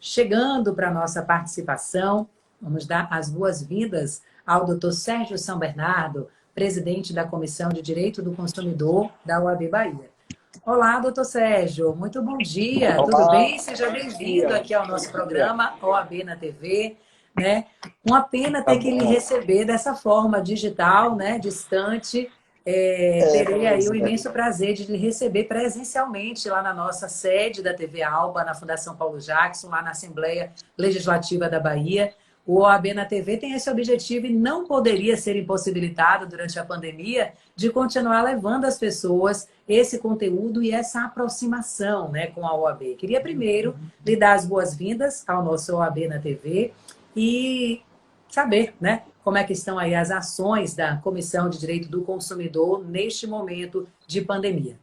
chegando para a nossa participação, vamos dar as boas-vindas ao Dr. Sérgio São Bernardo, presidente da Comissão de Direito do Consumidor da OAB Bahia. Olá, doutor Sérgio, muito bom dia, tudo Olá, bem? Seja bem-vindo aqui ao nosso programa OAB na TV, né? Uma pena ter que lhe receber dessa forma digital, né? Distante. Terei aí o imenso prazer de lhe receber presencialmente lá na nossa sede da TV Alba, na Fundação Paulo Jackson, lá na Assembleia Legislativa da Bahia. O OAB na TV tem esse objetivo e não poderia ser impossibilitado durante a pandemia de continuar levando às pessoas esse conteúdo e essa aproximação, né, com a OAB. Queria primeiro lhe dar as boas-vindas ao nosso OAB na TV e saber, né, como é que estão aí as ações da Comissão de Direito do Consumidor neste momento de pandemia.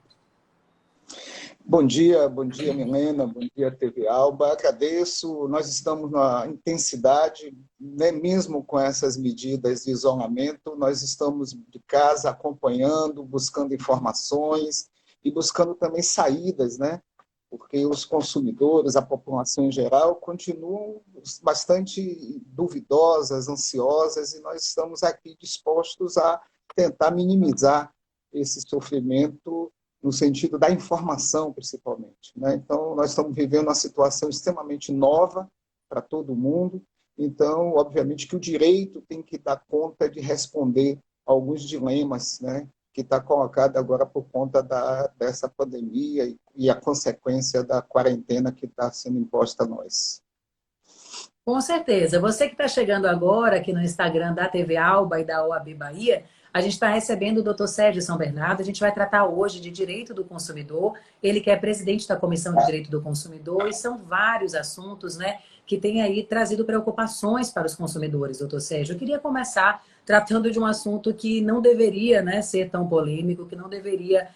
Bom dia Milena, bom dia TV Alba. Agradeço, nós estamos na intensidade, né, mesmo com essas medidas de isolamento, nós estamos de casa acompanhando, buscando informações e buscando também saídas, né? Porque os consumidores, a população em geral, continuam bastante duvidosas, ansiosas, e nós estamos aqui dispostos a tentar minimizar esse sofrimento no sentido da informação, principalmente, né? Então, nós estamos vivendo uma situação extremamente nova para todo mundo, então, obviamente, que o direito tem que dar conta de responder a alguns dilemas, né, que está colocado agora por conta dessa pandemia e a consequência da quarentena que está sendo imposta a nós. Com certeza. Você que está chegando agora aqui no Instagram da TV Alba e da OAB Bahia, a gente está recebendo o Dr. Sérgio São Bernardo. A gente vai tratar hoje de direito do consumidor. Ele que é presidente da Comissão de Direito do Consumidor, e são vários assuntos, né, que têm aí trazido preocupações para os consumidores, doutor Sérgio. Eu queria começar tratando de um assunto que não deveria, né, ser tão polêmico, que não deveria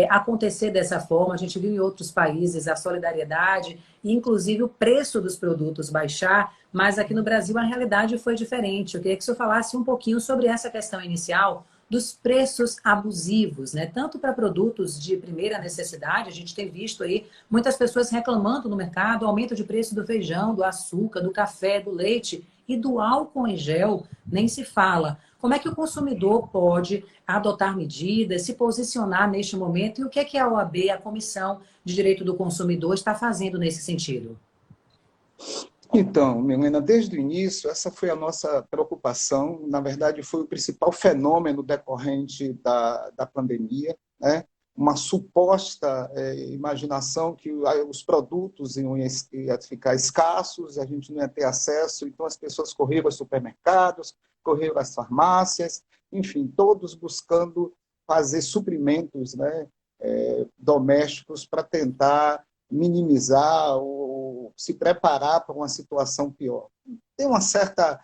acontecer dessa forma. A gente viu em outros países a solidariedade e, inclusive, o preço dos produtos baixar, mas aqui no Brasil a realidade foi diferente. Eu queria que o senhor falasse um pouquinho sobre essa questão inicial dos preços abusivos, né? Tanto para produtos de primeira necessidade, a gente tem visto aí muitas pessoas reclamando no mercado, aumento de preço do feijão, do açúcar, do café, do leite e do álcool em gel, nem se fala. Como é que o consumidor pode adotar medidas, se posicionar neste momento, e o que é que a OAB, a Comissão de Direito do Consumidor, está fazendo nesse sentido? Então, Milena, desde o início, essa foi a nossa preocupação. Na verdade, foi o principal fenômeno decorrente da pandemia, né? Uma suposta imaginação que os produtos iam ficar escassos, a gente não ia ter acesso, então as pessoas correram aos supermercados, correram às farmácias, enfim, todos buscando fazer suprimentos, né, domésticos para tentar minimizar ou se preparar para uma situação pior. Tem uma certa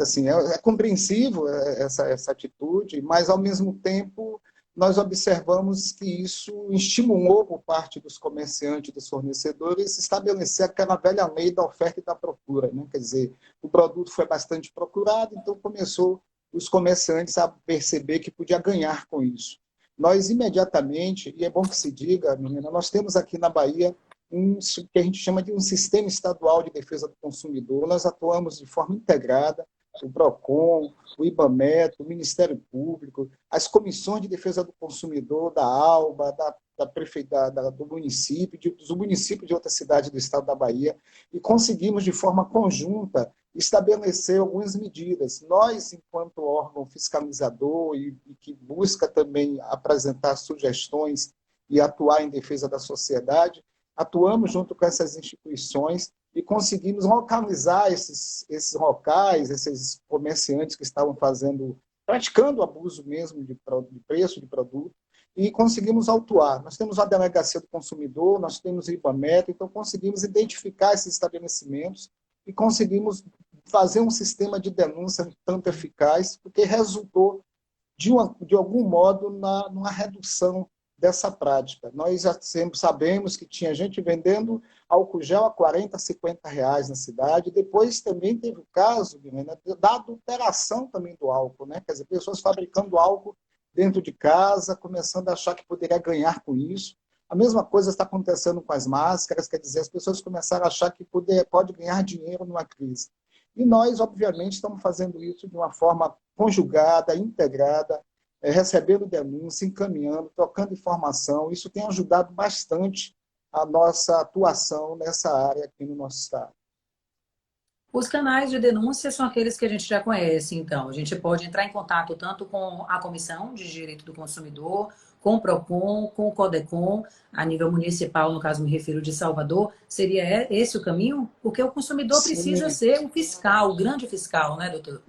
assim, é compreensível essa atitude, mas ao mesmo tempo nós observamos que isso estimulou por parte dos comerciantes, dos fornecedores, estabelecer aquela velha lei da oferta e da procura, né? Quer dizer, o produto foi bastante procurado, então começou os comerciantes a perceber que podia ganhar com isso. Nós imediatamente, e é bom que se diga, menina, nós temos aqui na Bahia que a gente chama de um sistema estadual de defesa do consumidor. Nós atuamos de forma integrada, o PROCON, o IBAMET, o Ministério Público, as comissões de defesa do consumidor da ALBA, do município, dos municípios de outras cidades do estado da Bahia, e conseguimos, de forma conjunta, estabelecer algumas medidas. Nós, enquanto órgão fiscalizador e que busca também apresentar sugestões e atuar em defesa da sociedade, atuamos junto com essas instituições e conseguimos localizar esses locais, esses comerciantes que estavam praticando abuso mesmo de preço de produto, e conseguimos autuar. Nós temos a Delegacia do Consumidor, nós temos o IBAMET, então conseguimos identificar esses estabelecimentos e conseguimos fazer um sistema de denúncia tanto eficaz, porque resultou, de algum modo, numa redução dessa prática. Nós já sempre sabemos que tinha gente vendendo álcool gel a 40, 50 reais na cidade. Depois também teve o caso, né, da adulteração também do álcool, né? Quer dizer, pessoas fabricando álcool dentro de casa, começando a achar que poderia ganhar com isso. A mesma coisa está acontecendo com as máscaras, quer dizer, as pessoas começaram a achar que pode ganhar dinheiro numa crise. E nós, obviamente, estamos fazendo isso de uma forma conjugada, integrada, recebendo denúncia, encaminhando, trocando informação. Isso tem ajudado bastante a nossa atuação nessa área aqui no nosso estado. Os canais de denúncia são aqueles que a gente já conhece, então. A gente pode entrar em contato tanto com a Comissão de Direito do Consumidor, com o PROCON, com o CODECON, a nível municipal, no caso me refiro de Salvador. Seria esse o caminho? Porque o consumidor precisa Sim. ser o fiscal, o grande fiscal, né, doutor?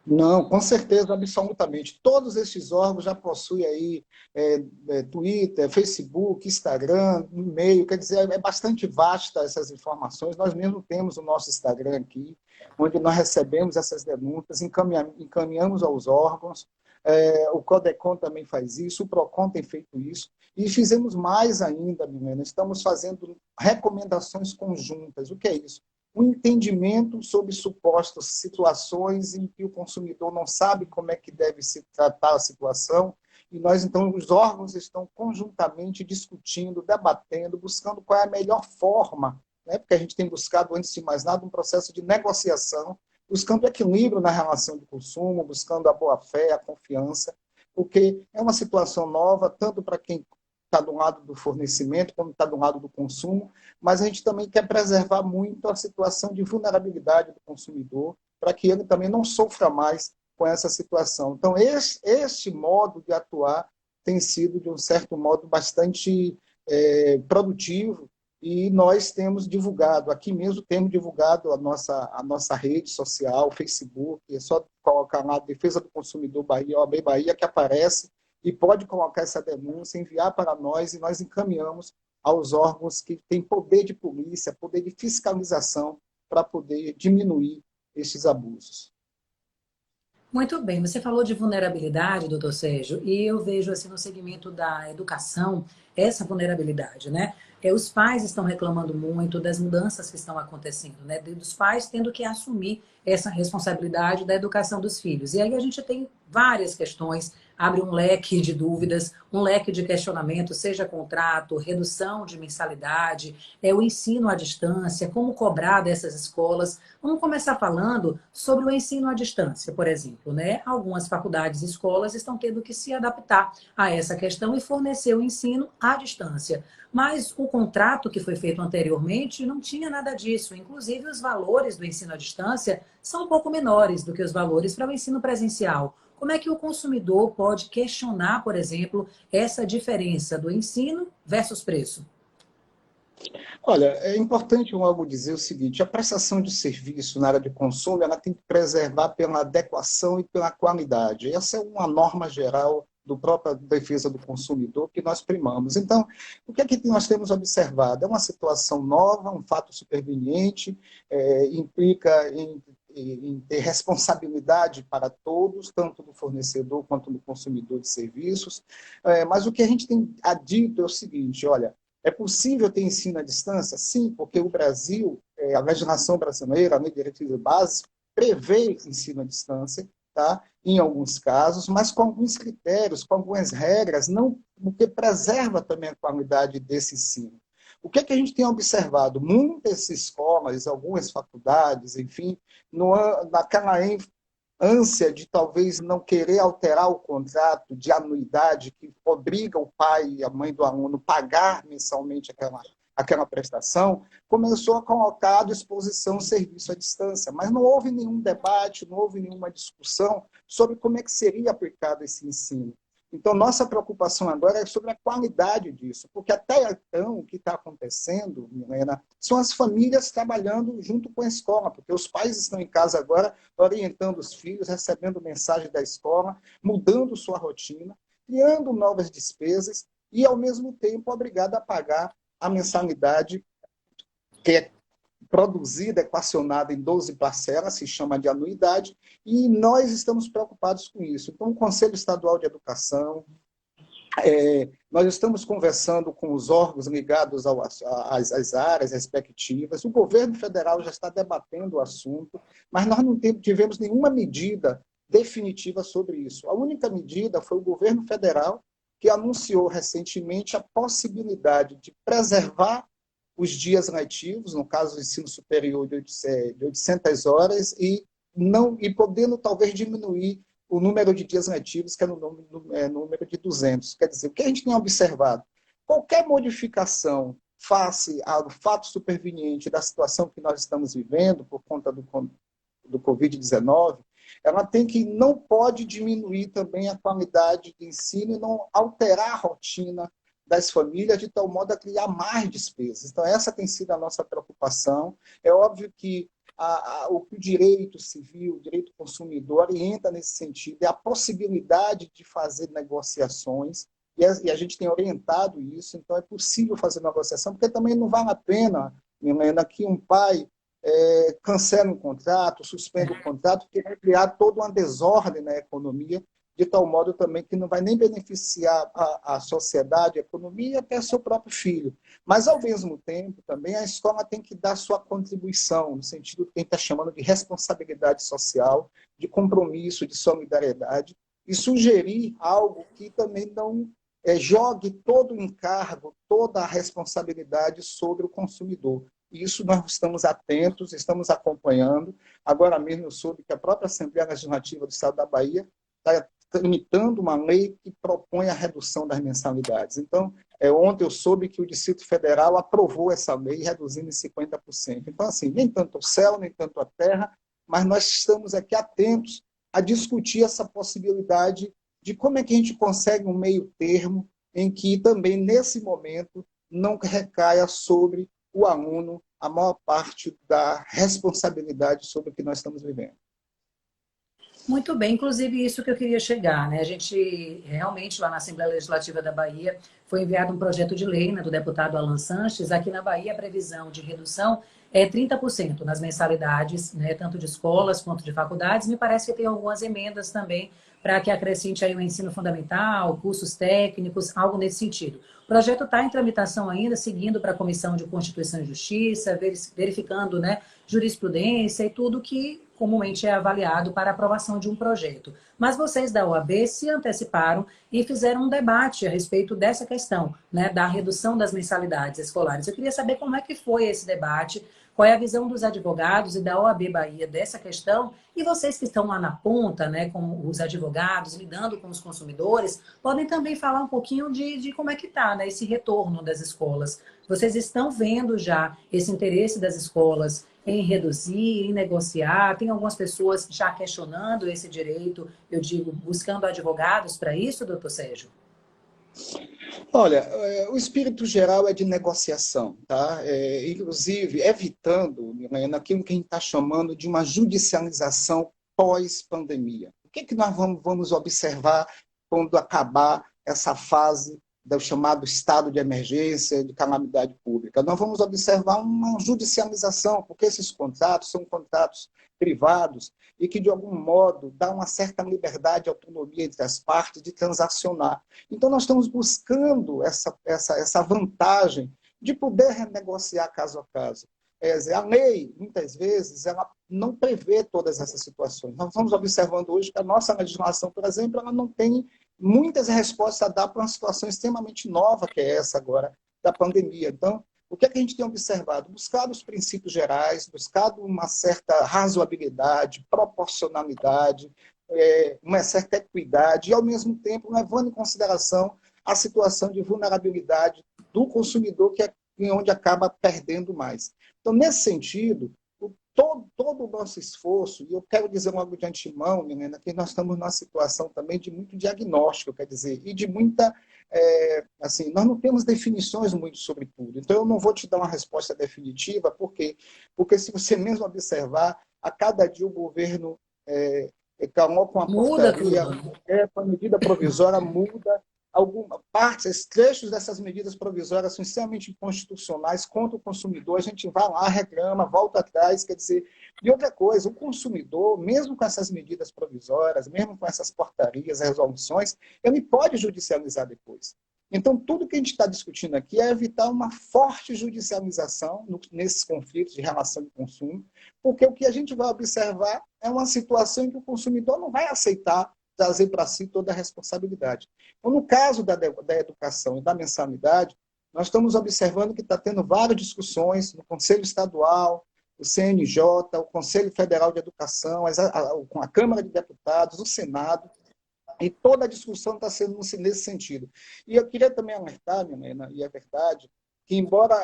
Não, com certeza, absolutamente. Todos estes órgãos já possuem aí Twitter, Facebook, Instagram, e-mail, quer dizer, é bastante vasta essas informações. Nós mesmo temos o nosso Instagram aqui, onde nós recebemos essas denúncias, encaminhamos aos órgãos. O CODECON também faz isso, o PROCON tem feito isso, e fizemos mais ainda, Milena, estamos fazendo recomendações conjuntas. O que é isso? Um entendimento sobre supostas situações em que o consumidor não sabe como é que deve se tratar a situação, e nós, então, os órgãos estão conjuntamente discutindo, debatendo, buscando qual é a melhor forma, né? Porque a gente tem buscado, antes de mais nada, um processo de negociação, buscando equilíbrio na relação de consumo, buscando a boa-fé, a confiança, porque é uma situação nova, tanto para quem está do lado do fornecimento, como está do lado do consumo, mas a gente também quer preservar muito a situação de vulnerabilidade do consumidor, para que ele também não sofra mais com essa situação. Então, este modo de atuar tem sido, de um certo modo, bastante produtivo, e nós temos divulgado, aqui mesmo temos divulgado a nossa rede social, Facebook, é só colocar lá Defesa do Consumidor Bahia, OAB Bahia, que aparece, e pode colocar essa denúncia, enviar para nós, e nós encaminhamos aos órgãos que têm poder de polícia, poder de fiscalização, para poder diminuir esses abusos. Muito bem, você falou de vulnerabilidade, doutor Sérgio, e eu vejo assim no segmento da educação essa vulnerabilidade, né? Os pais estão reclamando muito das mudanças que estão acontecendo, né? Dos pais tendo que assumir essa responsabilidade da educação dos filhos. E aí a gente tem várias questões, abre um leque de dúvidas, um leque de questionamentos, seja contrato, redução de mensalidade, o ensino à distância, como cobrar dessas escolas. Vamos começar falando sobre o ensino à distância, por exemplo, né? Algumas faculdades e escolas estão tendo que se adaptar a essa questão e fornecer o ensino à distância. Mas o contrato que foi feito anteriormente não tinha nada disso. Inclusive, os valores do ensino à distância são um pouco menores do que os valores para o ensino presencial. Como é que o consumidor pode questionar, por exemplo, essa diferença do ensino versus preço? Olha, é importante logo dizer o seguinte: a prestação de serviço na área de consumo, ela tem que preservar pela adequação e pela qualidade. Essa é uma norma geral do própria defesa do consumidor que nós primamos. Então, o que é que nós temos observado? É uma situação nova, um fato superveniente, implica em ter responsabilidade para todos, tanto do fornecedor quanto do consumidor de serviços. Mas o que a gente tem dito é o seguinte: olha, é possível ter ensino à distância? Sim, porque o Brasil, a legislação brasileira, a Lei de Diretrizes Básicas, prevê ensino à distância, tá? Em alguns casos, mas com alguns critérios, com algumas regras, não, porque preserva também a qualidade desse ensino. O que é que a gente tem observado? Muitas escolas, algumas faculdades, enfim, naquela ânsia de talvez não querer alterar o contrato de anuidade que obriga o pai e a mãe do aluno a pagar mensalmente aquela prestação, começou a colocar à disposição o serviço à distância. Mas não houve nenhum debate, não houve nenhuma discussão sobre como é que seria aplicado esse ensino. Então, nossa preocupação agora é sobre a qualidade disso, porque até então o que está acontecendo, Milena, são as famílias trabalhando junto com a escola, porque os pais estão em casa agora orientando os filhos, recebendo mensagem da escola, mudando sua rotina, criando novas despesas e, ao mesmo tempo, obrigado a pagar a mensalidade que é produzida, equacionada em 12 parcelas, se chama de anuidade, e nós estamos preocupados com isso. Então, o Conselho Estadual de Educação, nós estamos conversando com os órgãos ligados às áreas respectivas, o governo federal já está debatendo o assunto, mas nós não tivemos nenhuma medida definitiva sobre isso. A única medida foi o governo federal, que anunciou recentemente a possibilidade de preservar os dias letivos, no caso do ensino superior de 800 horas, e podendo talvez diminuir o número de dias letivos, que é no número de 200. Quer dizer, o que a gente tem observado? Qualquer modificação face ao fato superveniente da situação que nós estamos vivendo por conta do Covid-19, ela não pode diminuir também a qualidade de ensino e não alterar a rotina das famílias de tal modo a criar mais despesas. Então, essa tem sido a nossa preocupação. É óbvio que o direito civil, o direito consumidor orienta nesse sentido, é a possibilidade de fazer negociações, e a gente tem orientado isso, então é possível fazer negociação, porque também não vale a pena, Milena, que um pai cancela um contrato, suspenda o contrato, que vai criar toda uma desordem na economia, de tal modo também que não vai nem beneficiar a sociedade, a economia e até seu próprio filho. Mas, ao mesmo tempo, também a escola tem que dar sua contribuição, no sentido que a gente está chamando de responsabilidade social, de compromisso, de solidariedade, e sugerir algo que também não jogue todo o encargo, toda a responsabilidade sobre o consumidor. Isso nós estamos atentos, estamos acompanhando. Agora mesmo eu soube que a própria Assembleia Legislativa do Estado da Bahia está tramitando uma lei que propõe a redução das mensalidades. Então, ontem eu soube que o Distrito Federal aprovou essa lei, reduzindo em 50%. Então, assim, nem tanto o céu, nem tanto a terra, mas nós estamos aqui atentos a discutir essa possibilidade de como é que a gente consegue um meio termo em que também, nesse momento, não recaia sobre o aluno a maior parte da responsabilidade sobre o que nós estamos vivendo. Muito bem, inclusive isso que eu queria chegar, né? A gente realmente lá na Assembleia Legislativa da Bahia foi enviado um projeto de lei, né, do deputado Alan Sanches. Aqui na Bahia a previsão de redução é 30% nas mensalidades, né, tanto de escolas quanto de faculdades. Me parece que tem algumas emendas também para que acrescente aí o ensino fundamental, cursos técnicos, algo nesse sentido. O projeto está em tramitação ainda, seguindo para a Comissão de Constituição e Justiça, verificando, né, jurisprudência e tudo que comumente é avaliado para aprovação de um projeto. Mas vocês da OAB se anteciparam e fizeram um debate a respeito dessa questão, né, da redução das mensalidades escolares. Eu queria saber como é que foi esse debate, qual é a visão dos advogados e da OAB Bahia dessa questão, e vocês que estão lá na ponta, né, com os advogados, lidando com os consumidores, podem também falar um pouquinho de como é que está, né, esse retorno das escolas. Vocês estão vendo já esse interesse das escolas em reduzir, em negociar? Tem algumas pessoas já questionando esse direito, eu digo, buscando advogados para isso, doutor Sérgio? Olha, o espírito geral é de negociação, tá? Inclusive evitando, Milena, aquilo que a gente está chamando de uma judicialização pós-pandemia. O que nós vamos observar quando acabar essa fase do chamado estado de emergência, de calamidade pública? Nós vamos observar uma judicialização, porque esses contratos são contratos privados e que, de algum modo, dá uma certa liberdade e autonomia entre as partes de transacionar. Então, nós estamos buscando essa vantagem de poder renegociar caso a caso. A lei, muitas vezes, ela não prevê todas essas situações. Nós estamos observando hoje que a nossa legislação, por exemplo, ela não tem muitas respostas a dar para uma situação extremamente nova, que é essa agora, da pandemia. Então, o que é que a gente tem observado? Buscado os princípios gerais, buscado uma certa razoabilidade, proporcionalidade, uma certa equidade, e, ao mesmo tempo, levando em consideração a situação de vulnerabilidade do consumidor, que é onde acaba perdendo mais. Então, nesse sentido, todo o nosso esforço, e eu quero dizer logo de antemão, Milena, que nós estamos numa situação também de muito diagnóstico, quer dizer, e de muita... assim, nós não temos definições muito sobre tudo. Então, eu não vou te dar uma resposta definitiva, por quê? Porque se você mesmo observar, a cada dia o governo coloca uma Muda portaria, tudo. a medida provisória muda, algumas partes, trechos dessas medidas provisórias são extremamente inconstitucionais contra o consumidor, a gente vai lá, reclama, volta atrás, quer dizer... E outra coisa, o consumidor, mesmo com essas medidas provisórias, mesmo com essas portarias, resoluções, ele pode judicializar depois. Então, tudo que a gente está discutindo aqui é evitar uma forte judicialização nesses conflitos de relação de consumo, porque o que a gente vai observar é uma situação em que o consumidor não vai aceitar trazer para si toda a responsabilidade. Então, no caso da educação e da mensalidade, nós estamos observando que está tendo várias discussões no Conselho Estadual, o CNJ, o Conselho Federal de Educação, a Câmara de Deputados, o Senado, e toda a discussão está sendo nesse sentido. E eu queria também alertar, Milena, e é verdade, que embora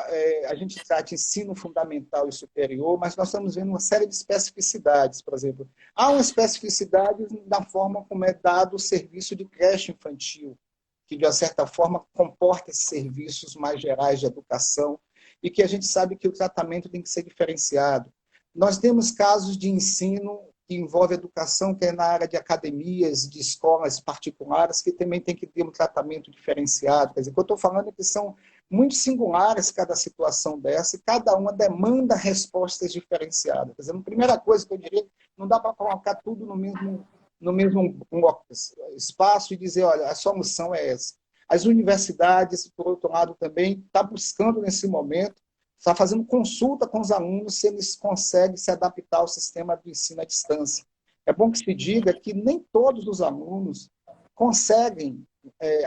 a gente trate ensino fundamental e superior, mas nós estamos vendo uma série de especificidades, por exemplo. Há uma especificidade da forma como é dado o serviço de creche infantil, que, de uma certa forma, comporta esses serviços mais gerais de educação, e que a gente sabe que o tratamento tem que ser diferenciado. Nós temos casos de ensino que envolve educação, que é na área de academias, de escolas particulares, que também tem que ter um tratamento diferenciado. Quer dizer, o que eu estou falando é que são muito singulares cada situação dessa, e cada uma demanda respostas diferenciadas. Quer dizer, a primeira coisa que eu diria, não dá para colocar tudo no mesmo espaço e dizer, olha, a solução é essa. As universidades, por outro lado, também estão buscando nesse momento, está fazendo consulta com os alunos se eles conseguem se adaptar ao sistema do ensino à distância. É bom que se diga que nem todos os alunos conseguem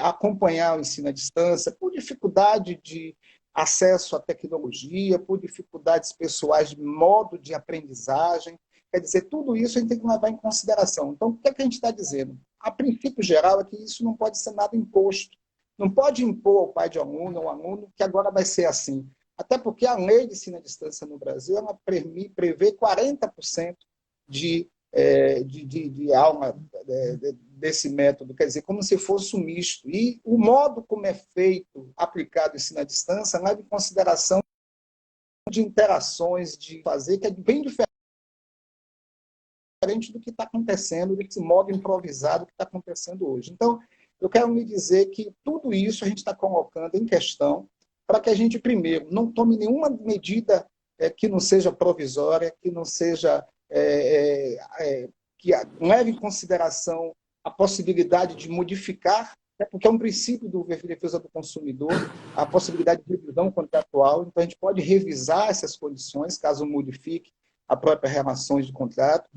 acompanhar o ensino à distância por dificuldade de acesso à tecnologia, por dificuldades pessoais de modo de aprendizagem. Quer dizer, tudo isso a gente tem que levar em consideração. Então, o que é que a gente está dizendo? A princípio geral é que isso não pode ser nada imposto. Não pode impor ao pai de aluno ou aluno que agora vai ser assim. Até porque a lei de ensino à distância no Brasil ela prevê 40% de aula desse método, quer dizer, como se fosse um misto. E o modo como é feito, aplicado o ensino à distância, leva em consideração de interações, de fazer, que é bem diferente do que está acontecendo, desse modo improvisado que está acontecendo hoje. Então, eu quero me dizer que tudo isso a gente está colocando em questão para que a gente, primeiro, não tome nenhuma medida que não seja provisória, que não seja que leve em consideração a possibilidade de modificar, porque é um princípio do defesa do consumidor, a possibilidade de revisão contratual. Então, a gente pode revisar essas condições, caso modifique a própria relação de contrato,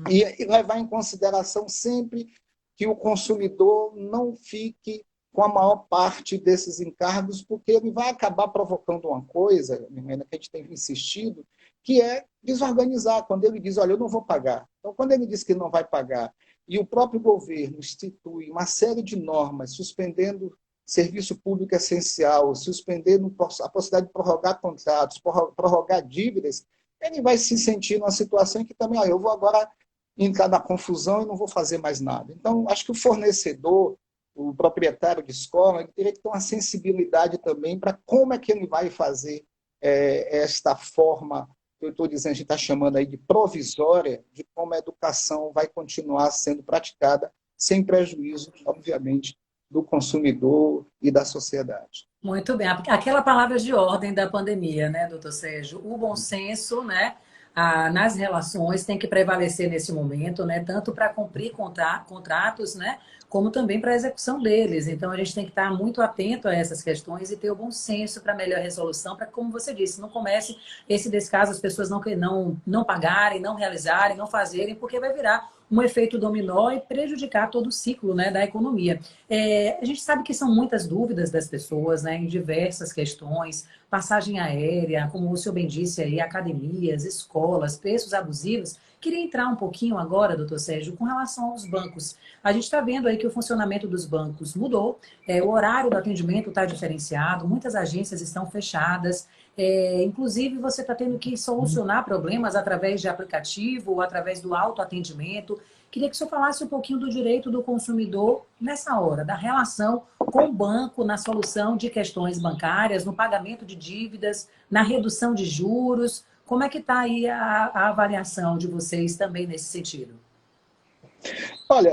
e levar em consideração sempre que o consumidor não fique com a maior parte desses encargos, porque ele vai acabar provocando uma coisa, que a gente tem insistido, que é desorganizar, quando ele diz, olha, eu não vou pagar. Então, quando ele diz que não vai pagar, e o próprio governo institui uma série de normas, suspendendo serviço público essencial, suspendendo a possibilidade de prorrogar contratos, prorrogar dívidas, ele vai se sentir numa situação em que também, eu vou agora entrar na confusão e não vou fazer mais nada. Então, acho que o fornecedor, o proprietário de escola, ele teria que ter uma sensibilidade também para como é que ele vai fazer esta forma, que eu estou dizendo, a gente está chamando aí de provisória, de como a educação vai continuar sendo praticada sem prejuízo, obviamente, do consumidor e da sociedade. Muito bem. Aquela palavra de ordem da pandemia, né, doutor Sérgio? O bom senso, né, nas relações tem que prevalecer nesse momento, né, tanto para cumprir contratos, né, como também para a execução deles. Então, a gente tem que estar muito atento a essas questões e ter o bom senso para melhor resolução, para que, como você disse, não comece esse descaso, as pessoas não pagarem, não realizarem, não fazerem, porque vai virar um efeito dominó e prejudicar todo o ciclo, né, da economia. A gente sabe que são muitas dúvidas das pessoas, né, em diversas questões, passagem aérea, como o senhor bem disse aí, academias, escolas, preços abusivos. Queria entrar um pouquinho agora, doutor Sérgio, com relação aos bancos. A gente está vendo aí que o funcionamento dos bancos mudou, o horário do atendimento está diferenciado, muitas agências estão fechadas, inclusive você está tendo que solucionar problemas através de aplicativo ou através do autoatendimento. Queria que o senhor falasse um pouquinho do direito do consumidor nessa hora, da relação com o banco na solução de questões bancárias, no pagamento de dívidas, na redução de juros. Como é que está aí a avaliação de vocês também nesse sentido? Olha,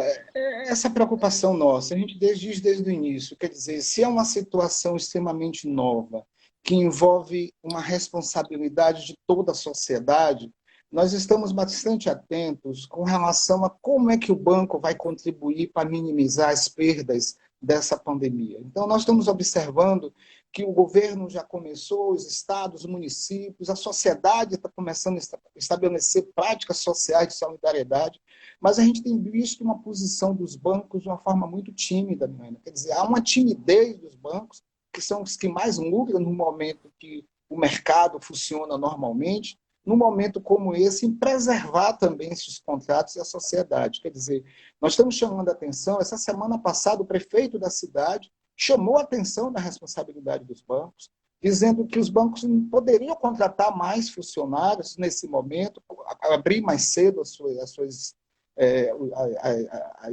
essa preocupação nossa, a gente diz desde o início, quer dizer, se é uma situação extremamente nova, que envolve uma responsabilidade de toda a sociedade, nós estamos bastante atentos com relação a como é que o banco vai contribuir para minimizar as perdas dessa pandemia. Então, nós estamos observando que o governo já começou, os estados, os municípios, a sociedade está começando a estabelecer práticas sociais de solidariedade, mas a gente tem visto uma posição dos bancos de uma forma muito tímida, Milena. Quer dizer, há uma timidez dos bancos, que são os que mais lucram no momento que o mercado funciona normalmente, num momento como esse, em preservar também esses contratos e a sociedade. Quer dizer, nós estamos chamando a atenção, essa semana passada o prefeito da cidade chamou a atenção da responsabilidade dos bancos, dizendo que os bancos poderiam contratar mais funcionários nesse momento, abrir mais cedo as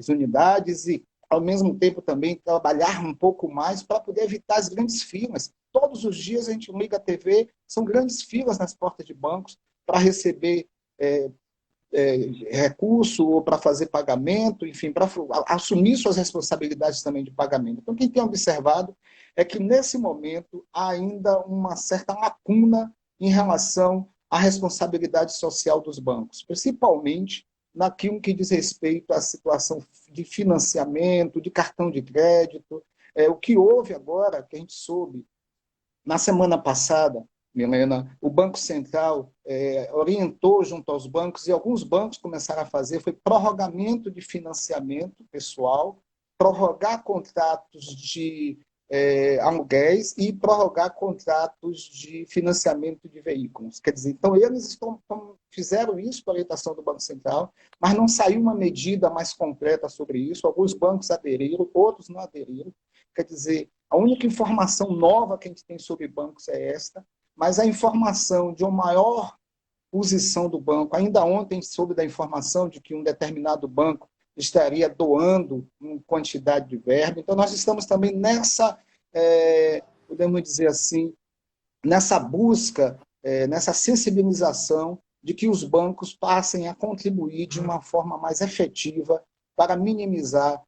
unidades e, ao mesmo tempo, também trabalhar um pouco mais para poder evitar as grandes filas. Todos os dias a gente liga a TV, são grandes filas nas portas de bancos para receber recurso ou para fazer pagamento, enfim, para assumir suas responsabilidades também de pagamento. Então, quem tem observado é que, nesse momento, há ainda uma certa lacuna em relação à responsabilidade social dos bancos, principalmente naquilo que diz respeito à situação de financiamento, de cartão de crédito. O que houve agora, que a gente soube, na semana passada, Milena, o Banco Central orientou junto aos bancos, e alguns bancos começaram a fazer, foi prorrogamento de financiamento pessoal, prorrogar contratos de aluguéis e prorrogar contratos de financiamento de veículos. Quer dizer, então eles fizeram isso com a orientação do Banco Central, mas não saiu uma medida mais concreta sobre isso. Alguns bancos aderiram, outros não aderiram. Quer dizer, a única informação nova que a gente tem sobre bancos é esta, mas a informação de uma maior posição do banco, ainda ontem soube da informação de que um determinado banco estaria doando uma quantidade de verba. Então, nós estamos também nessa, podemos dizer assim, nessa busca, nessa sensibilização de que os bancos passem a contribuir de uma forma mais efetiva para minimizar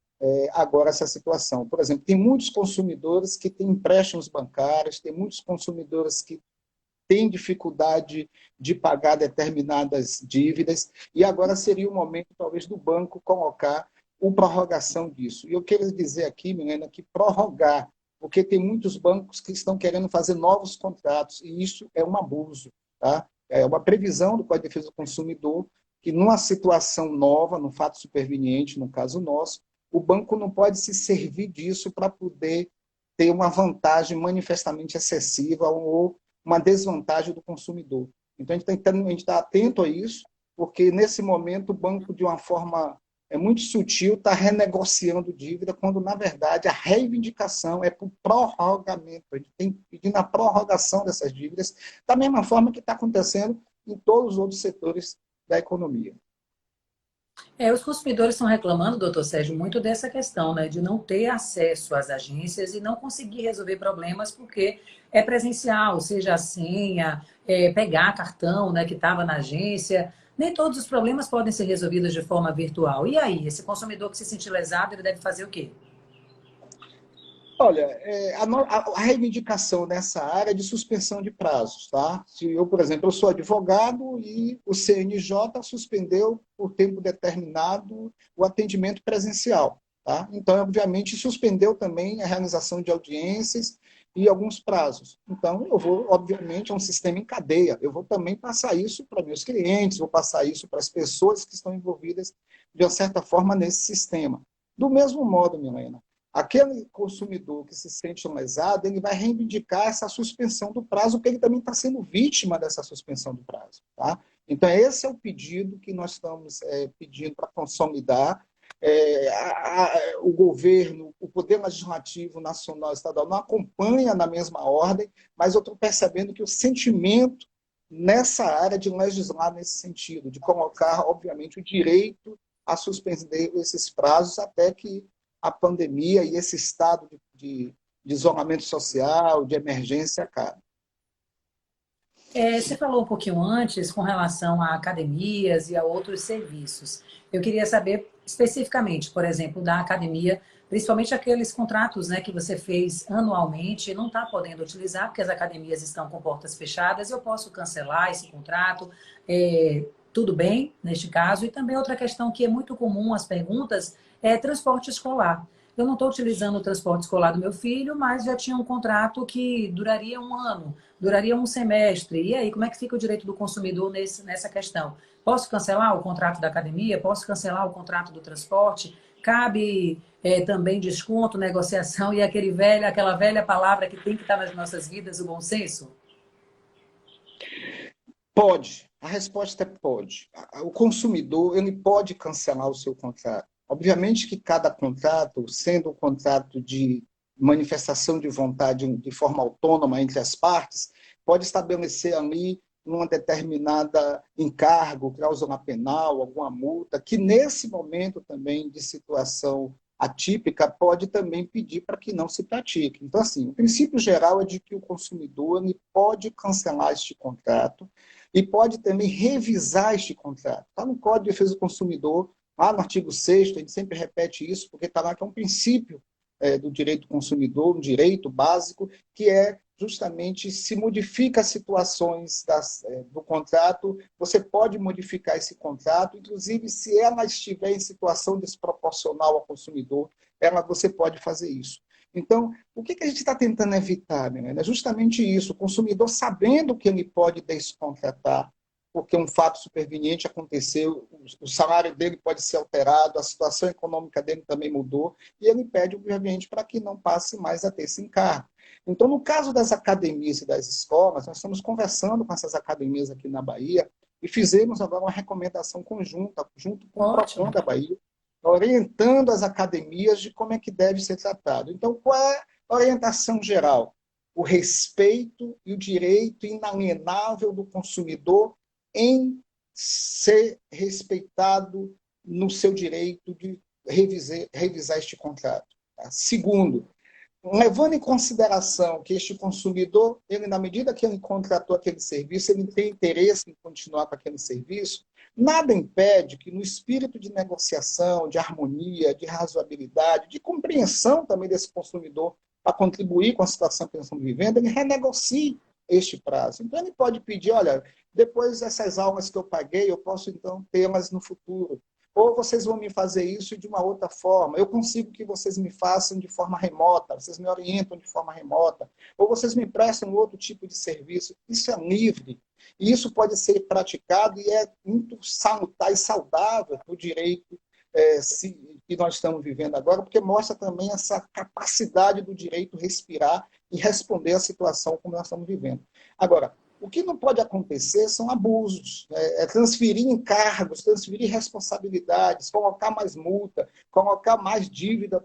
agora essa situação. Por exemplo, tem muitos consumidores que têm empréstimos bancários, tem muitos consumidores que têm dificuldade de pagar determinadas dívidas, e agora seria o momento, talvez, do banco colocar a prorrogação disso. E eu quero dizer aqui, Milena, que prorrogar, porque tem muitos bancos que estão querendo fazer novos contratos, e isso é um abuso. Tá? É uma previsão do Código de Defesa do Consumidor que, numa situação nova, num fato superveniente, no caso nosso, o banco não pode se servir disso para poder ter uma vantagem manifestamente excessiva ou uma desvantagem do consumidor. Então, a gente está atento a isso, porque, nesse momento, o banco, de uma forma muito sutil, está renegociando dívida, quando, na verdade, a reivindicação é por prorrogamento. A gente tem pedindo a prorrogação dessas dívidas, da mesma forma que está acontecendo em todos os outros setores da economia. Os consumidores estão reclamando, doutor Sérgio, muito dessa questão, né, de não ter acesso às agências e não conseguir resolver problemas porque é presencial, seja a senha, pegar cartão, né, que estava na agência. Nem todos os problemas podem ser resolvidos de forma virtual. E aí, esse consumidor que se sentir lesado, ele deve fazer o quê? Olha, a reivindicação nessa área é de suspensão de prazos. Tá? Se eu, por exemplo, eu sou advogado e o CNJ suspendeu por tempo determinado o atendimento presencial. Tá? Então, obviamente, suspendeu também a realização de audiências e alguns prazos. Então, eu vou, obviamente, a um sistema em cadeia. Eu vou também passar isso para meus clientes, vou passar isso para as pessoas que estão envolvidas, de uma certa forma, nesse sistema. Do mesmo modo, Milena, aquele consumidor que se sente lesado, ele vai reivindicar essa suspensão do prazo, porque ele também está sendo vítima dessa suspensão do prazo. Tá? Então, esse é o pedido que nós estamos pedindo para consolidar. O governo, o Poder Legislativo Nacional e Estadual não acompanha na mesma ordem, mas eu estou percebendo que o sentimento nessa área de legislar nesse sentido, de colocar, obviamente, o direito a suspender esses prazos até que a pandemia e esse estado de isolamento social, de emergência acabe. Você falou um pouquinho antes com relação a academias e a outros serviços. Eu queria saber especificamente, por exemplo, da academia, principalmente aqueles contratos, né, que você fez anualmente e não está podendo utilizar porque as academias estão com portas fechadas. Eu posso cancelar esse contrato? Tudo bem, neste caso. E também outra questão que é muito comum, as perguntas, é transporte escolar. eu não estou utilizando o transporte escolar do meu filho, mas já tinha um contrato que duraria um ano, duraria um semestre. E aí, como é que fica o direito do consumidor nessa questão? Posso cancelar o contrato da academia? Posso cancelar o contrato do transporte? Cabe também desconto, negociação e aquela velha palavra que tem que estar nas nossas vidas, o bom senso? Pode. A resposta é pode. O consumidor ele pode cancelar o seu contrato. Obviamente que cada contrato, sendo um contrato de manifestação de vontade de forma autônoma entre as partes, pode estabelecer ali uma determinada encargo, cláusula penal, alguma multa, que nesse momento também de situação atípica pode também pedir para que não se pratique. Então, assim, o princípio geral é de que o consumidor ele pode cancelar este contrato e pode também revisar este contrato. Está no Código de Defesa do Consumidor, lá no artigo 6º, a gente sempre repete isso, porque está lá que é um princípio do direito do consumidor, um direito básico, que é justamente se modifica as situações do contrato, você pode modificar esse contrato, inclusive se ela estiver em situação desproporcional ao consumidor, você pode fazer isso. Então, o que a gente está tentando evitar, né? É justamente isso, o consumidor sabendo que ele pode descontratar, porque um fato superveniente aconteceu, o salário dele pode ser alterado, a situação econômica dele também mudou, e ele pede, obviamente, para que não passe mais a ter esse encargo. Então, no caso das academias e das escolas, nós estamos conversando com essas academias aqui na Bahia e fizemos agora uma recomendação conjunta, junto com o PROCON Ótimo. da Bahia, orientando as academias de como é que deve ser tratado. Então, qual é a orientação geral? O respeito e o direito inalienável do consumidor em ser respeitado no seu direito de revisar este contrato. Tá? Segundo, levando em consideração que este consumidor, ele, na medida que ele contratou aquele serviço, ele tem interesse em continuar com aquele serviço, nada impede que, no espírito de negociação, de harmonia, de razoabilidade, de compreensão também desse consumidor para contribuir com a situação que nós estamos vivendo, ele renegocie este prazo. Então, ele pode pedir, olha, depois dessas aulas que eu paguei, eu posso, então, tê-las no futuro. Ou vocês vão me fazer isso de uma outra forma. Eu consigo que vocês me façam de forma remota, vocês me orientam de forma remota, ou vocês me prestam outro tipo de serviço. Isso é livre. E isso pode ser praticado e é muito salutar e saudável para o direito que nós estamos vivendo agora, porque mostra também essa capacidade do direito respirar e responder à situação como nós estamos vivendo. Agora, o que não pode acontecer são abusos, transferir encargos, transferir responsabilidades, colocar mais multa, colocar mais dívida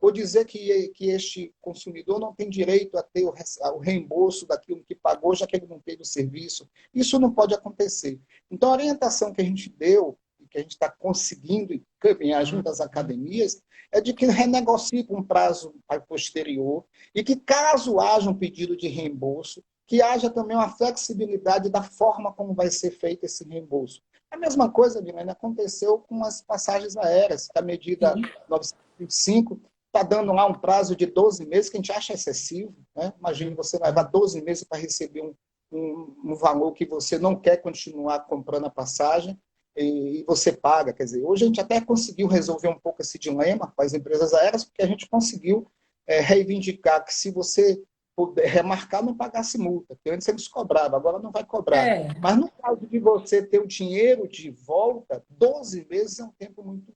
ou dizer que este consumidor não tem direito a ter o reembolso daquilo que pagou, já que ele não teve o serviço. Isso não pode acontecer. Então, a orientação que a gente deu, que a gente está conseguindo caminhar junto às academias, é de que renegocie com um prazo posterior e que, caso haja um pedido de reembolso, que haja também uma flexibilidade da forma como vai ser feito esse reembolso. A mesma coisa, Milene, aconteceu com as passagens aéreas, que a medida Sim. 905 está dando lá um prazo de 12 meses, que a gente acha excessivo. Né? Imagine você levar 12 meses para receber um valor que você não quer continuar comprando a passagem e você paga. Quer dizer, hoje a gente até conseguiu resolver um pouco esse dilema com as empresas aéreas, porque a gente conseguiu reivindicar que se você poder remarcar, não pagasse multa, porque antes eles cobravam, agora não vai cobrar. É, Mas no caso de você ter o dinheiro de volta, 12 meses é um tempo muito,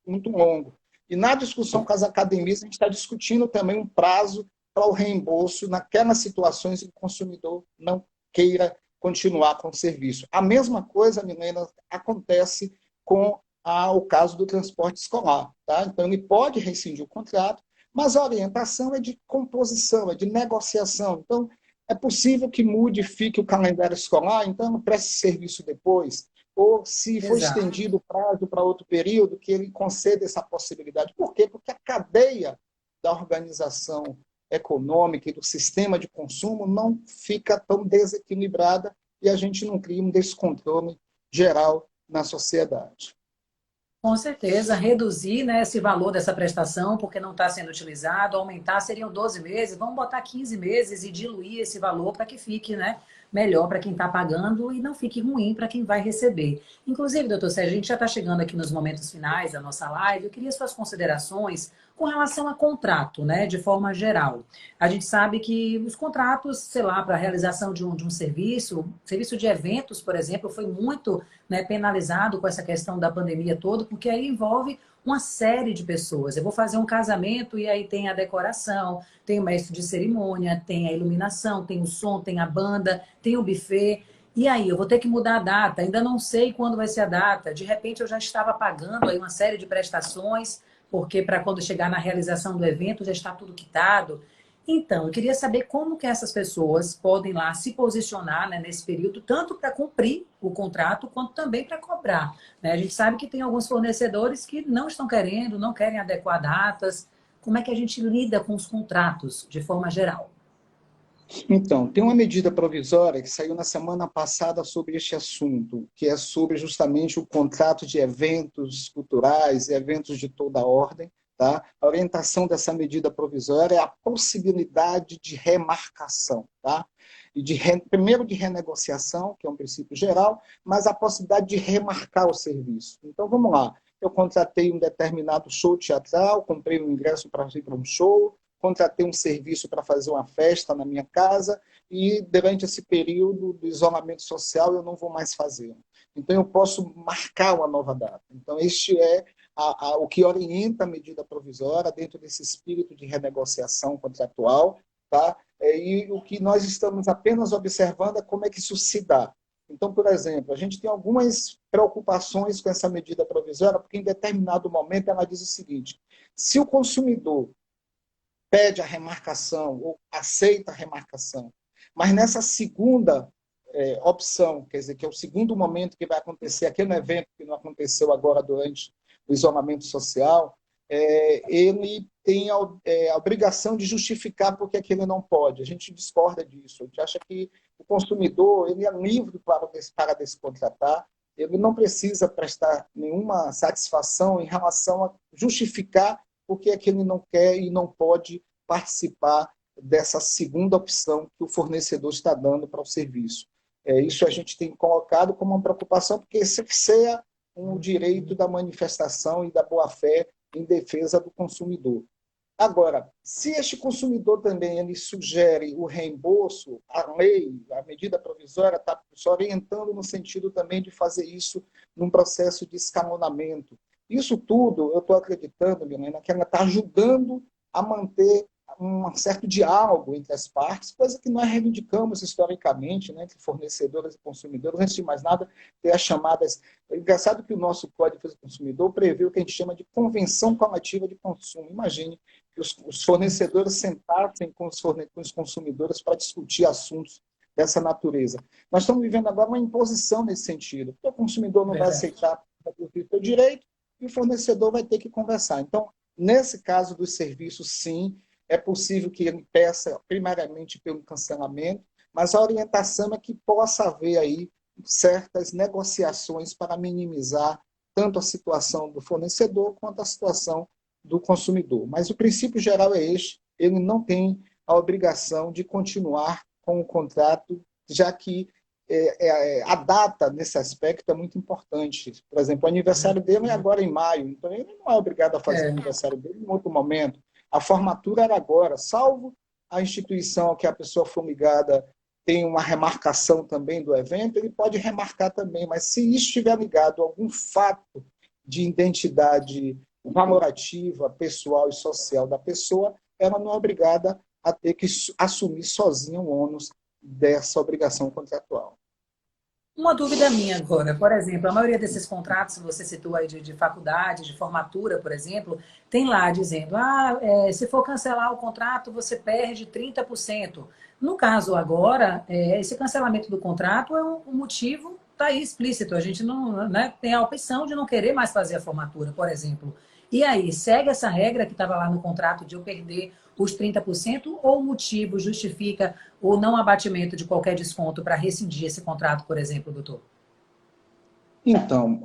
muito longo. E na discussão com as academias, a gente está discutindo também um prazo para o reembolso naquelas situações em que o consumidor não queira continuar com o serviço. A mesma coisa, Milena, acontece com o caso do transporte escolar. Tá? Então, ele pode rescindir o contrato, mas a orientação é de composição, é de negociação. Então, é possível que modifique o calendário escolar, então não preste serviço depois. Ou, se for exato. estendido o prazo para outro período, que ele conceda essa possibilidade. Por quê? Porque a cadeia da organização econômica e do sistema de consumo não fica tão desequilibrada e a gente não cria um descontrole geral na sociedade. Com certeza, reduzir, né, esse valor dessa prestação, porque não está sendo utilizado, aumentar seriam 12 meses, vamos botar 15 meses e diluir esse valor para que fique, né, melhor para quem está pagando e não fique ruim para quem vai receber. Inclusive, doutor Sérgio, a gente já está chegando aqui nos momentos finais da nossa live. Eu queria suas considerações com relação a contrato, né, de forma geral. A gente sabe que os contratos, sei lá, para a realização de um serviço de eventos, por exemplo, foi muito, né, penalizado com essa questão da pandemia toda, porque aí envolve uma série de pessoas. Eu vou fazer um casamento e aí tem a decoração, tem o mestre de cerimônia, tem a iluminação, tem o som, tem a banda, tem o buffet. E aí, eu vou ter que mudar a data, ainda não sei quando vai ser a data. De repente, eu já estava pagando aí uma série de prestações, porque para quando chegar na realização do evento já está tudo quitado. Então, eu queria saber como que essas pessoas podem lá se posicionar, né, nesse período, tanto para cumprir o contrato, quanto também para cobrar, né? A gente sabe que tem alguns fornecedores que não estão querendo, não querem adequar datas. Como é que a gente lida com os contratos, de forma geral? Então, tem uma medida provisória que saiu na semana passada sobre este assunto, que é sobre justamente o contrato de eventos culturais e eventos de toda a ordem. Tá? A orientação dessa medida provisória é a possibilidade de remarcação. Tá? E primeiro de renegociação, que é um princípio geral, mas a possibilidade de remarcar o serviço. Então, vamos lá. Eu contratei um determinado show teatral, comprei um ingresso para ir para um show, contratei um serviço para fazer uma festa na minha casa e durante esse período do isolamento social eu não vou mais fazer. Então eu posso marcar uma nova data. Então este é o que orienta a medida provisória dentro desse espírito de renegociação contratual, tá? E o que nós estamos apenas observando é como é que isso se dá. Então, por exemplo, a gente tem algumas preocupações com essa medida provisória, porque em determinado momento ela diz o seguinte: se o consumidor pede a remarcação ou aceita a remarcação, mas nessa segunda opção, quer dizer, que é o segundo momento que vai acontecer aqui no evento, que não aconteceu agora durante o isolamento social, ele tem a obrigação de justificar porque aquele não pode. A gente discorda disso. A gente acha que o consumidor ele é livre para descontratar, ele não precisa prestar nenhuma satisfação em relação a justificar porque é que ele não quer e não pode participar dessa segunda opção que o fornecedor está dando para o serviço. Isso a gente tem colocado como uma preocupação, porque cerceia um direito da manifestação e da boa-fé em defesa do consumidor. Agora, se este consumidor também ele sugere o reembolso, a lei, a medida provisória está orientando no sentido também de fazer isso num processo de escalonamento. Isso tudo, eu estou acreditando, Milena, que ela está ajudando a manter um certo diálogo entre as partes, coisa que nós reivindicamos historicamente, né, entre fornecedores e consumidores, antes de mais nada, ter as chamadas... É engraçado que o nosso Código de Defesa do Consumidor prevê o que a gente chama de convenção coletiva de consumo. Imagine que os fornecedores sentassem com os consumidores para discutir assuntos dessa natureza. Nós estamos vivendo agora uma imposição nesse sentido, porque o consumidor não vai aceitar o seu direito e o fornecedor vai ter que conversar. Então, nesse caso dos serviços, sim, é possível que ele peça primariamente pelo cancelamento, mas a orientação é que possa haver aí certas negociações para minimizar tanto a situação do fornecedor quanto a situação do consumidor. Mas o princípio geral é este: ele não tem a obrigação de continuar com o contrato, já que a data nesse aspecto é muito importante. Por exemplo, o aniversário dele é agora em maio, então ele não é obrigado a fazer o aniversário dele em outro momento. A formatura era agora, salvo a instituição a que a pessoa for ligada tem uma remarcação também do evento, ele pode remarcar também, mas se isso estiver ligado a algum fato de identidade valorativa, pessoal e social da pessoa, ela não é obrigada a ter que assumir sozinha o ônus dessa obrigação contratual. Uma dúvida minha agora, por exemplo, a maioria desses contratos, você citou aí de faculdade, de formatura, por exemplo, tem lá dizendo, se for cancelar o contrato, você perde 30%. No caso agora, esse cancelamento do contrato é um motivo, está aí explícito, a gente não, né, tem a opção de não querer mais fazer a formatura, por exemplo. E aí, segue essa regra que estava lá no contrato de eu perder os 30% ou o motivo justifica o não abatimento de qualquer desconto para rescindir esse contrato, por exemplo, doutor? Então,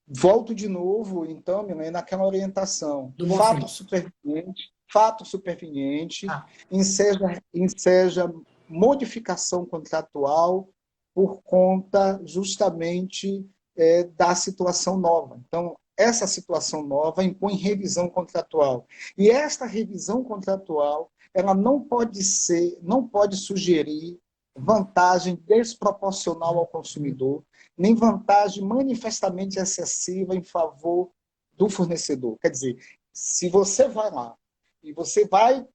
volto de novo, então, naquela orientação. Do bom Fato senso. superveniente, enseja modificação contratual por conta justamente da situação nova. Então, essa situação nova impõe revisão contratual. E esta revisão contratual, ela não pode sugerir vantagem desproporcional ao consumidor, nem vantagem manifestamente excessiva em favor do fornecedor. Quer dizer, se você vai lá e você vai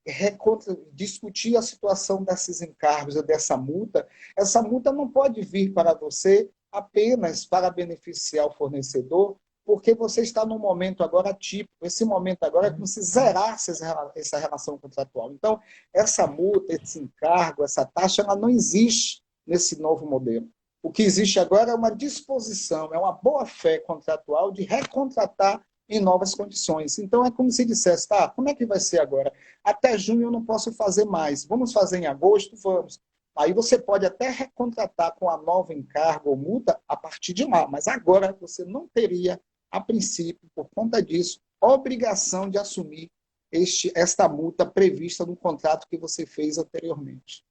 discutir a situação desses encargos ou dessa multa, essa multa não pode vir para você apenas para beneficiar o fornecedor, porque você está num momento agora típico. Esse momento agora é como se zerasse essa relação contratual. Então, essa multa, esse encargo, essa taxa, ela não existe nesse novo modelo. O que existe agora é uma disposição, é uma boa-fé contratual de recontratar em novas condições. Então, é como se dissesse, tá, como é que vai ser agora? Até junho eu não posso fazer mais. Vamos fazer em agosto? Vamos. Aí você pode até recontratar com a nova encargo ou multa a partir de lá, mas agora você não teria, a princípio, por conta disso, obrigação de assumir esta multa prevista no contrato que você fez anteriormente.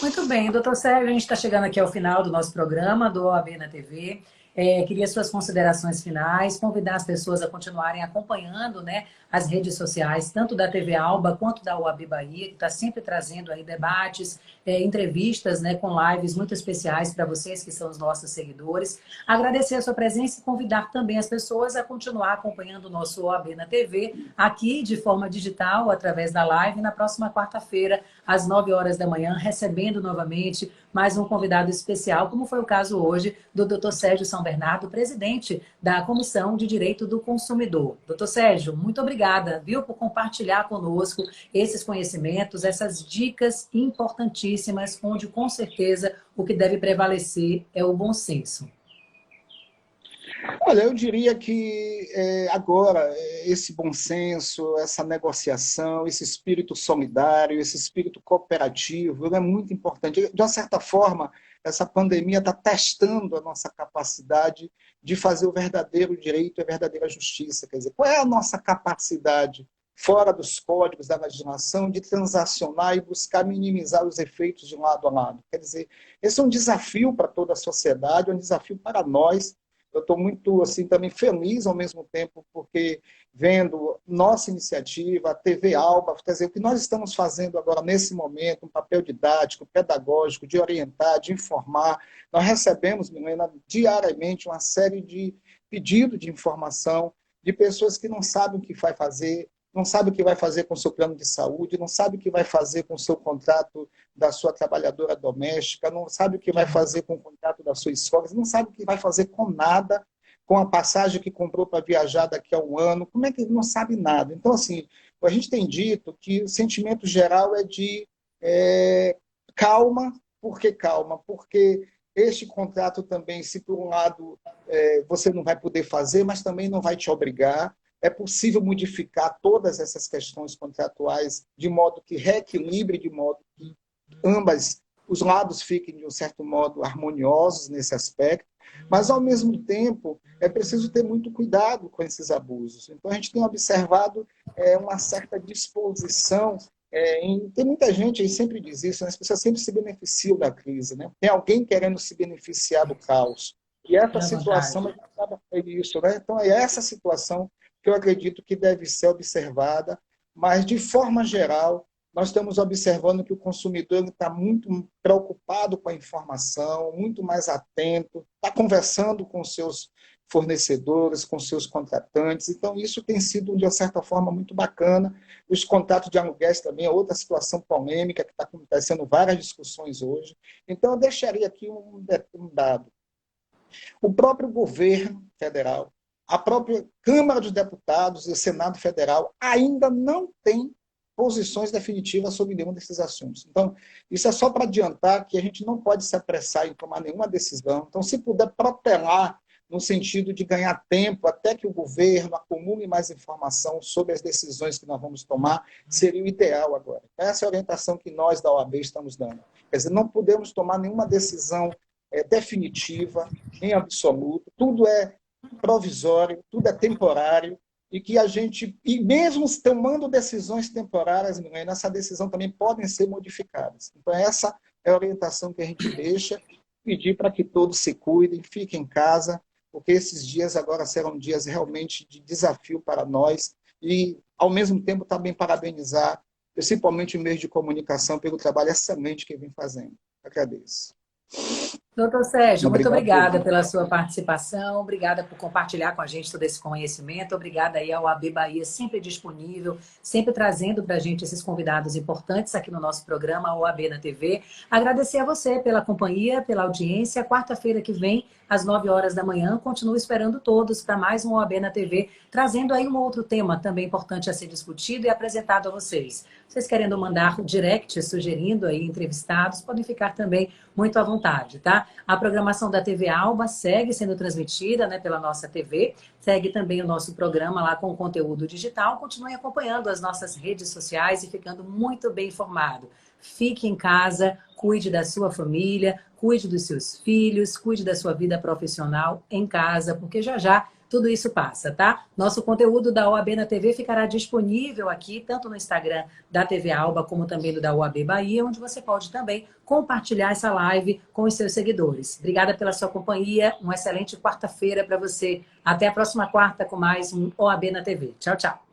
Muito bem, doutor Sérgio, a gente está chegando aqui ao final do nosso programa do OAB na TV. Queria suas considerações finais, convidar as pessoas a continuarem acompanhando, né, as redes sociais, tanto da TV Alba quanto da OAB Bahia, que está sempre trazendo aí debates, entrevistas, né, com lives muito especiais para vocês que são os nossos seguidores. Agradecer a sua presença e convidar também as pessoas a continuar acompanhando o nosso OAB na TV, aqui de forma digital, através da live, na próxima quarta-feira, às 9 horas da manhã, recebendo novamente mais um convidado especial, como foi o caso hoje do Dr. Sérgio São Bernardo, presidente da Comissão de Direito do Consumidor. Dr. Sérgio, muito obrigada, viu, por compartilhar conosco esses conhecimentos, essas dicas importantíssimas, onde com certeza o que deve prevalecer é o bom senso. Olha, eu diria que agora esse bom senso, essa negociação, esse espírito solidário, esse espírito cooperativo, ele é muito importante. De uma certa forma, essa pandemia está testando a nossa capacidade de fazer o verdadeiro direito e a verdadeira justiça. Quer dizer, qual é a nossa capacidade, fora dos códigos da legislação, de transacionar e buscar minimizar os efeitos de lado a lado? Quer dizer, esse é um desafio para toda a sociedade, é um desafio para nós. Eu estou muito assim também feliz ao mesmo tempo, porque vendo nossa iniciativa, a TV Alba, quer dizer, o que nós estamos fazendo agora nesse momento, um papel didático, pedagógico, de orientar, de informar. Nós recebemos, Milena, diariamente uma série de pedidos de informação de pessoas que não sabem o que vai fazer, não sabe o que vai fazer com o seu plano de saúde, não sabe o que vai fazer com o seu contrato da sua trabalhadora doméstica, não sabe o que vai fazer com o contrato da sua escola, não sabe o que vai fazer com nada, com a passagem que comprou para viajar daqui a um ano, como é que ele não sabe nada? Então, assim, a gente tem dito que o sentimento geral é de calma. Por que calma? Porque este contrato também, se por um lado você não vai poder fazer, mas também não vai te obrigar, é possível modificar todas essas questões contratuais de modo que reequilibre, de modo que os lados fiquem, de um certo modo, harmoniosos nesse aspecto, mas, ao mesmo tempo, é preciso ter muito cuidado com esses abusos. Então, a gente tem observado uma certa disposição tem muita gente, aí sempre diz isso, né? As pessoas sempre se beneficiam da crise, né? Tem alguém querendo se beneficiar do caos. E essa situação acaba isso, né? Então, é essa situação que eu acredito que deve ser observada, mas, de forma geral, nós estamos observando que o consumidor está muito preocupado com a informação, muito mais atento, está conversando com seus fornecedores, com seus contratantes. Então, isso tem sido, de uma certa forma, muito bacana. Os contratos de aluguéis também é outra situação polêmica, que está acontecendo várias discussões hoje. Então, eu deixaria aqui um dado. O próprio governo federal, a própria Câmara dos Deputados e o Senado Federal ainda não têm posições definitivas sobre nenhum desses assuntos. Então, isso é só para adiantar que a gente não pode se apressar em tomar nenhuma decisão. Então, se puder protelar no sentido de ganhar tempo até que o governo acumule mais informação sobre as decisões que nós vamos tomar, seria o ideal agora. Essa é a orientação que nós da OAB estamos dando. Quer dizer, não podemos tomar nenhuma decisão definitiva, em absoluto, tudo é provisório, tudo é temporário, e que a gente, e mesmo tomando decisões temporárias, Milena, essa decisão também podem ser modificadas. Então, essa é a orientação que a gente deixa, pedir para que todos se cuidem, fiquem em casa, porque esses dias agora serão dias realmente de desafio para nós, e, ao mesmo tempo, também parabenizar, principalmente o meio de comunicação, pelo trabalho excelente que vem fazendo. Agradeço. Doutor Sérgio, muito Obrigado por obrigada ouvir. pela sua participação, obrigada por compartilhar com a gente todo esse conhecimento, obrigada aí ao AB Bahia, sempre disponível, sempre trazendo para a gente esses convidados importantes aqui no nosso programa, o AB na TV. Agradecer a você pela companhia, pela audiência. Quarta-feira que vem, às 9 horas da manhã, continuo esperando todos para mais um OAB na TV, trazendo aí um outro tema também importante a ser discutido e apresentado a vocês. Vocês querendo mandar direct, sugerindo aí entrevistados, podem ficar também muito à vontade, tá? A programação da TV Alba segue sendo transmitida, né, pela nossa TV, segue também o nosso programa lá com conteúdo digital. Continue acompanhando as nossas redes sociais e ficando muito bem informado. Fique em casa, cuide da sua família, cuide dos seus filhos, cuide da sua vida profissional em casa, porque já já tudo isso passa, tá? Nosso conteúdo da OAB na TV ficará disponível aqui, tanto no Instagram da TV Alba, como também do da OAB Bahia, onde você pode também compartilhar essa live com os seus seguidores. Obrigada pela sua companhia, uma excelente quarta-feira para você. Até a próxima quarta com mais um OAB na TV. Tchau, tchau.